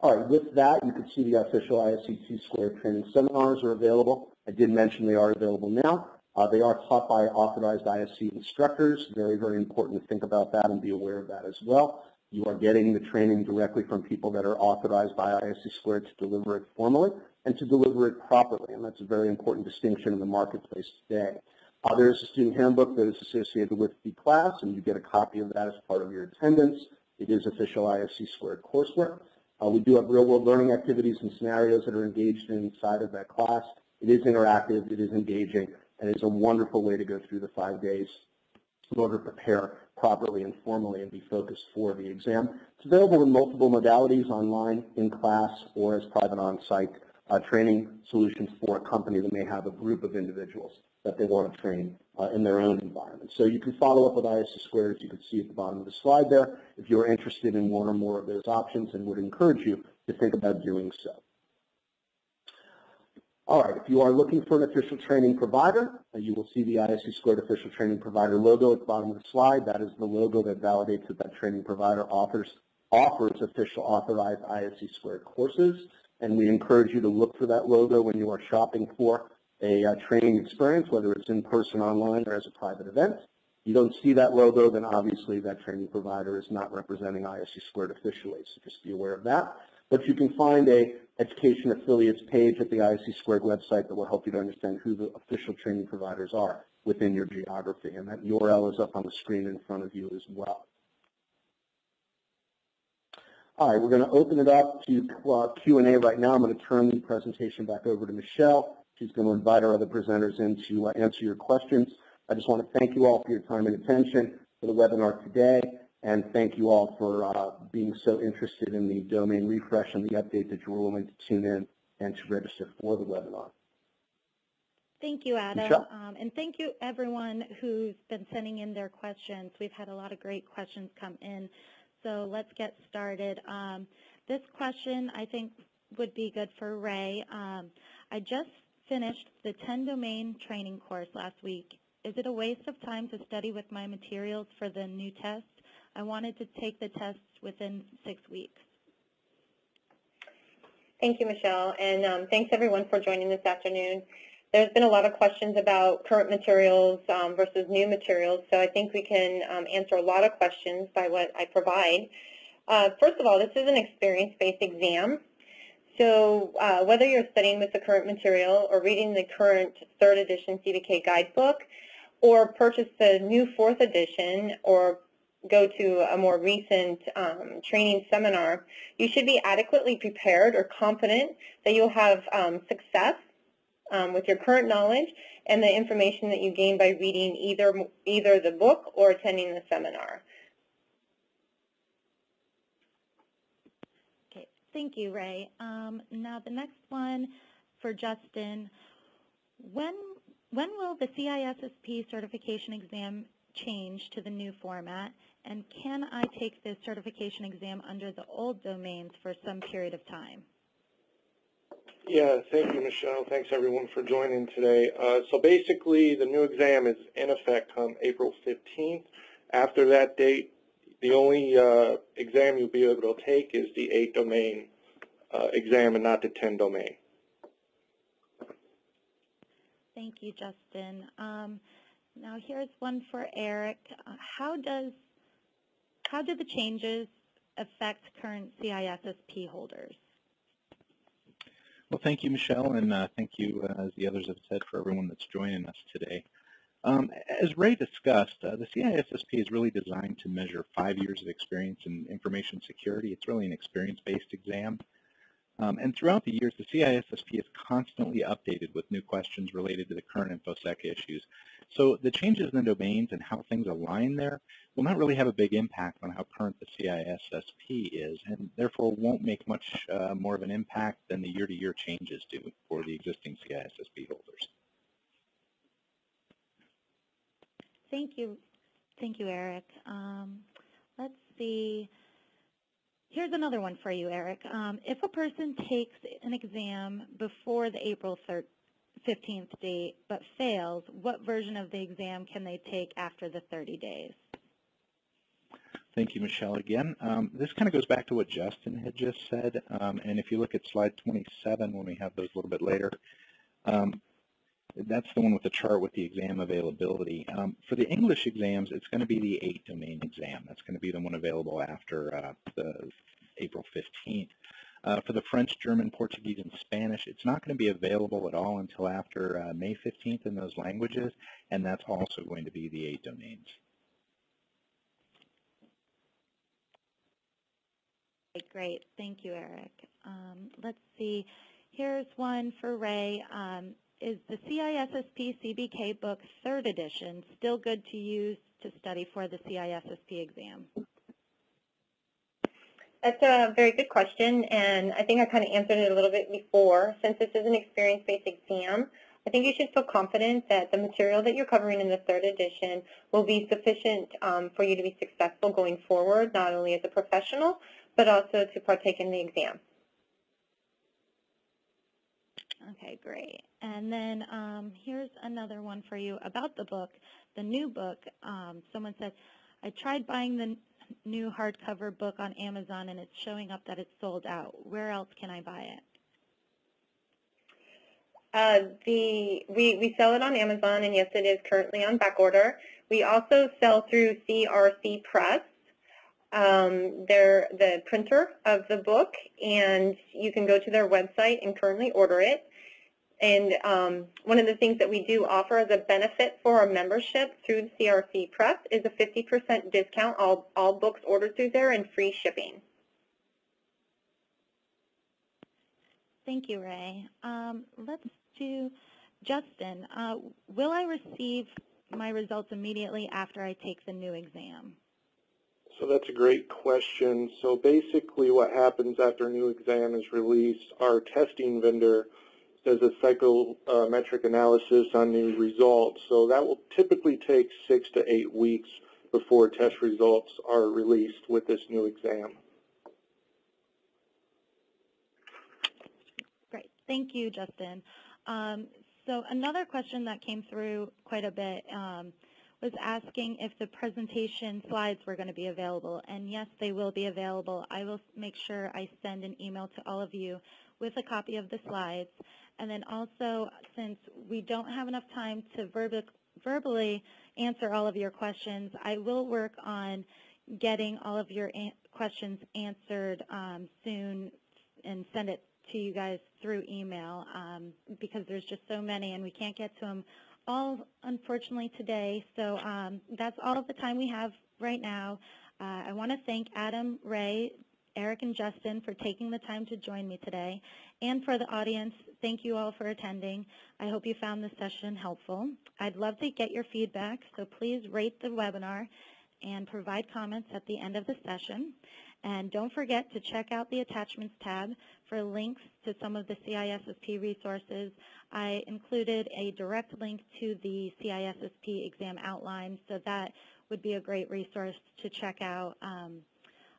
All right, with that, you can see the official ISC2 Squared training seminars are available. I did mention they are available now. They are taught by authorized ISC instructors. Very, very important to think about that and be aware of that as well. You are getting the training directly from people that are authorized by ISC Squared to deliver it formally and to deliver it properly, and that's a very important distinction in the marketplace today. There's a student handbook that is associated with the class, and you get a copy of that as part of your attendance. It is official ISC Squared coursework. We do have real-world learning activities and scenarios that are engaged inside of that class. It is interactive, it is engaging, and it's a wonderful way to go through the 5 days in order to prepare properly and formally and be focused for the exam. It's available in multiple modalities, online, in class, or as private on-site training solutions for a company that may have a group of individuals that they want to train in their own environment. So you can follow up with ISC Squared, as you can see at the bottom of the slide there, if you're interested in one or more of those options, and would encourage you to think about doing so. All right, if you are looking for an official training provider, you will see the ISC Squared official training provider logo at the bottom of the slide. That is the logo that validates that that training provider offers official authorized ISC Squared courses, and we encourage you to look for that logo when you are shopping for a training experience, whether it's in person, online, or as a private event. You don't see that logo, then obviously that training provider is not representing ISC Squared officially, so just be aware of that. But you can find a education affiliates page at the ISC Squared website that will help you to understand who the official training providers are within your geography, and that URL is up on the screen in front of you as well. All right, we're going to open it up to Q&A right now. I'm going to turn the presentation back over to Michelle. She's going to invite our other presenters in to answer your questions. I just want to thank you all for your time and attention for the webinar today, and thank you all for being so interested in the domain refresh and the update that you were willing to tune in and to register for the webinar. Thank you, Adam, and thank you everyone who's been sending in their questions. We've had a lot of great questions come in. So let's get started. This question I think would be good for Ray. I just finished the 10-domain training course last week. Is it a waste of time to study with my materials for the new test? I wanted to take the test within 6 weeks. Thank you, Michelle, and thanks everyone for joining this afternoon. There's been a lot of questions about current materials versus new materials, so I think we can answer a lot of questions by what I provide. First of all, this is an experience-based exam, so whether you're studying with the current material or reading the current 3rd edition CBK guidebook, or purchase the new 4th edition, or go to a more recent training seminar, you should be adequately prepared or confident that you'll have success with your current knowledge and the information that you gain by reading either the book or attending the seminar. Okay, thank you, Ray. Now the next one for Justin. When will the CISSP certification exam change to the new format, and can I take this certification exam under the old domains for some period of time? Yeah, thank you, Michelle. Thanks, everyone, for joining today. So basically, the new exam is in effect come April 15th. After that date, the only exam you'll be able to take is the 8-domain exam and not the 10-domain. Thank you, Justin. Now here's one for Eric. How do the changes affect current CISSP holders? Well, thank you, Michelle, and thank you, as the others have said, for everyone that's joining us today. As Ray discussed, the CISSP is really designed to measure 5 years of experience in information security. It's really an experience-based exam. And throughout the years, the CISSP is constantly updated with new questions related to the current InfoSec issues. So the changes in the domains and how things align there will not really have a big impact on how current the CISSP is, and therefore won't make much more of an impact than the year-to-year changes do for the existing CISSP holders. Thank you, Eric. Let's see. Here's another one for you, Eric. If a person takes an exam before the April 15th date but fails, what version of the exam can they take after the 30 days? Thank you, Michelle, again. This kind of goes back to what Justin had just said, and if you look at slide 27 when we have those a little bit later, that's the one with the chart with the exam availability. For the English exams, it's going to be the 8-domain exam. That's going to be the one available after the April 15th. For the French, German, Portuguese, and Spanish, it's not going to be available at all until after May 15th in those languages, and that's also going to be the 8 domains. Great. Thank you, Eric. Let's see. Here's one for Ray. Is the CISSP CBK book 3rd edition still good to use to study for the CISSP exam? That's a very good question, and I think I kind of answered it a little bit before. Since this is an experience-based exam, I think you should feel confident that the material that you're covering in the 3rd edition will be sufficient for you to be successful going forward, not only as a professional, but also to partake in the exam. Okay, great. And then here's another one for you about the book, the new book. Someone said, I tried buying the new hardcover book on Amazon and it's showing up that it's sold out. Where else can I buy it? We sell it on Amazon, and yes, it is currently on back order. We also sell through CRC Press. They're the printer of the book, and you can go to their website and currently order it. And one of the things that we do offer as a benefit for our membership through the CRC Press is a 50% discount, all books ordered through there, and free shipping. Thank you, Ray. Let's do Justin. Will I receive my results immediately after I take the new exam? So that's a great question. So basically what happens after a new exam is released, our testing vendor does a psychometric analysis on the results. So that will typically take 6 to 8 weeks before test results are released with this new exam. Great. Thank you, Justin. So another question that came through quite a bit was asking if the presentation slides were going to be available. And yes, they will be available. I will make sure I send an email to all of you with a copy of the slides. And then also, since we don't have enough time to verbally answer all of your questions, I will work on getting all of your questions answered soon and send it to you guys through email because there's just so many and we can't get to them all, unfortunately, today. So that's all of the time we have right now. I want to thank Adam, Ray, Eric, and Justin for taking the time to join me today. And for the audience, thank you all for attending. I hope you found this session helpful. I'd love to get your feedback, so please rate the webinar and provide comments at the end of the session. And don't forget to check out the attachments tab for links to some of the CISSP resources. I included a direct link to the CISSP exam outline, so that would be a great resource to check out.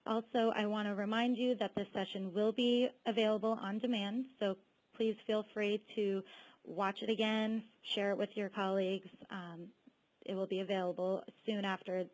Also, I want to remind you that this session will be available on demand, so please feel free to watch it again, share it with your colleagues. It will be available soon after